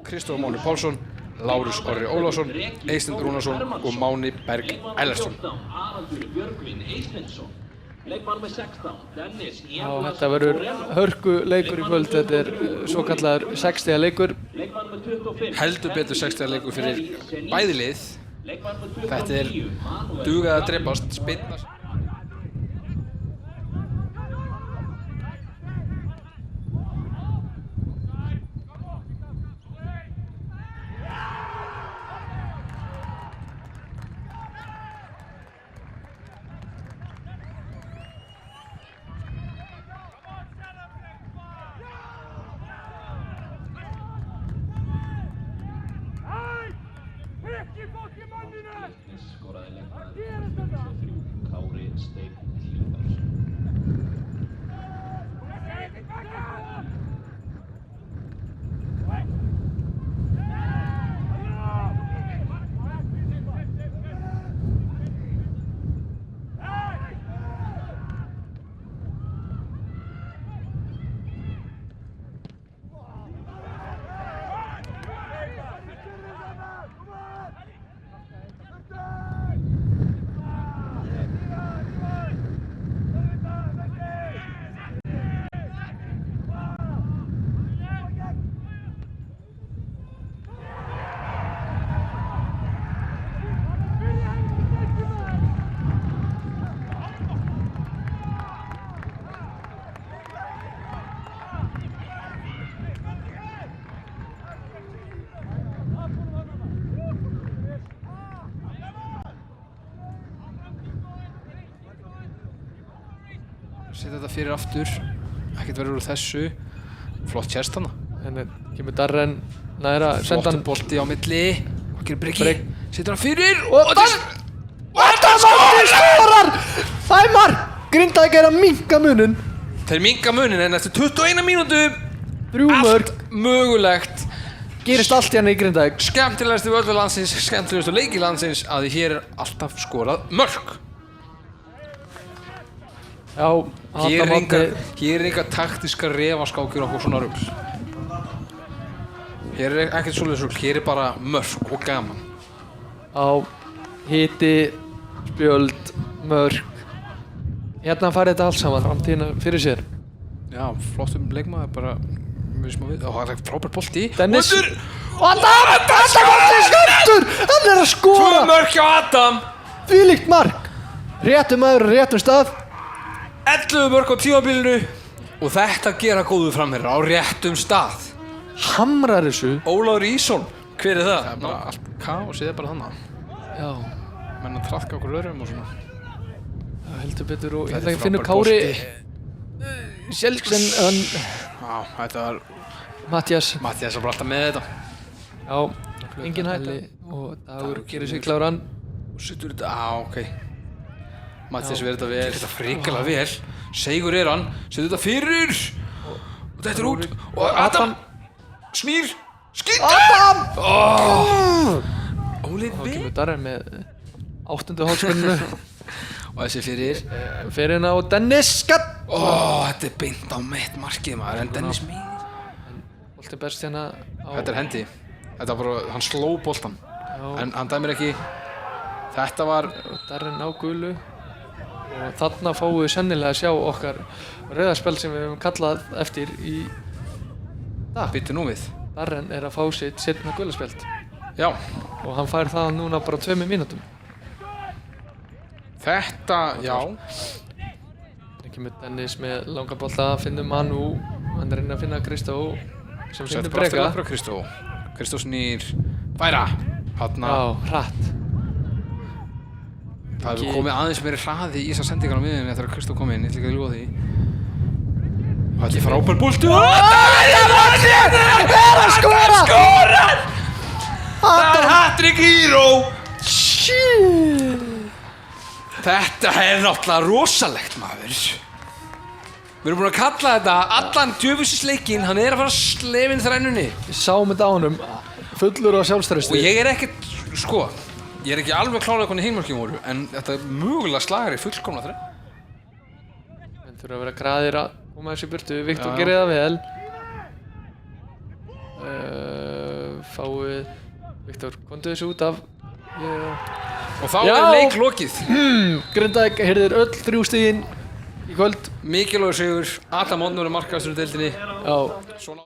Kristófer Máni Pálsson, Lárus Orri Ólafsson, Eysteinn Rúnarsson og Máni Berg Ellertsson. Já, þetta verður hörku leikur í kvöld. Þetta svo kallaður 6 stiga leikur. Heldur betur 6 stiga leikur fyrir bæði lið. Þetta dugað að drepast, spilna. Setja þetta fyrir aftur, ekkert verður úr þessu. Flott chest hana. Henni kemur Darren næra, senda hann. Flottur bolti á milli. Hvað gerir Breki? Setur hann fyrir Og þetta skorar! Það mark! Grindavík að minnka munin. Þeir minnka munin en eftir 21 mínútu 3 mörk. allt mögulegt. Gerist allt hérna í Grindavík. Skemmtilegasti völlur landsins, skemmtilegustu leiki landsins að því hér alltaf skorað mörk. Já, Hér er enga taktíska refaskákjur okkur svona rugl. Hér er ekkert svoleiðis rugl, hér er bara mörk og gaman. Á hiti, spjöld, mörk. Hérna farið þetta allt saman, framtíðina fyrir sér. Já, flottum leikmaður, bara mjög smá við. Það er frábær bolti. Dennis. Adam bolti skemmtur! Hann að skora! 2 mörk hjá Adam! Þvílíkt mark! Réttum maður, réttum stað. 11 mörk á tímabilinu og þetta gera góðu framherra á réttum stað. Hamrar þessu. Ólafur Ísson, hver er það? Það er bara allt kaos, það er bara þannig. Já. Menn að traðka okkur öðrum og svona. Það heldur betur og Þetta er hérna finnur frábær Kári Sjálfsson, Já, þetta var Mattias. Mattias var bara alltaf með þetta. Já, engin hætta. Og Dagur gerir sig kláran. Og setur þetta, ok. Mattias verður þetta vel, þetta frikalega vel. Seigur er hann, setur þetta fyrir. Og þetta er út. Og Adam snýr, skýtur! Adam! Óli Þá vel. kemur Darren með 8. hálfspennu. Og þessi fyrir. Fyrir hérna á Dennis skatt. Þetta er beint á mitt markið maður, en Dennis mínir. Bolti berst hérna á... Þetta er hendi. Þetta var bara, hann sló boltan. Já. En hann dæmir ekki. Þetta var... Darren á gulu. Og þarna fáum við sennilega að sjá okkar rauðarspjald sem við hefum kallað eftir í dag. Býttu nú við. Darren er að fá sitt seinna gulaspjald. Já. Og hann fær það núna bara 2 mínútum. Þetta, já. Það kemur Dennis með langa bolta, finnur Manu. Hann er að finna Kristó sem finnur Breka. Frá Kristó. Kristó snýr. Færa. Þarna. Já, hratt. Það hefur komið aðeins meiri hraði í þessar sendingar á miðjunni þegar Kristó kom inn, ég ætla ekki að ljúga því. Og þetta er frábær bolti. Það er að skora! Skorar! Það er hat-trick hero! Þetta er náttúrulega rosalegt, maður. Við erum búin að kalla þetta allan djöfusisleikinn, hann er að fara að slefin þrennunni. Við sáum þetta á honum, fullur á sjálfstrausti. Og ég er ekkert, sko, ég er ekki alveg klárlega hvernig hinmörkjum voru, en þetta er mögulega slagar í fullkomna þrenn. Menn þurfa að vera graðir að koma þessu í burtu. Viktor gerir það vel. fáið Viktor, komdu þessu út af Og þá Já. leik lokið. Grindavík heyrðir öll 3 stigin í kvöld Mikilvægur sigur. Adam Oddur er markahæstur í deildinni. Já Svona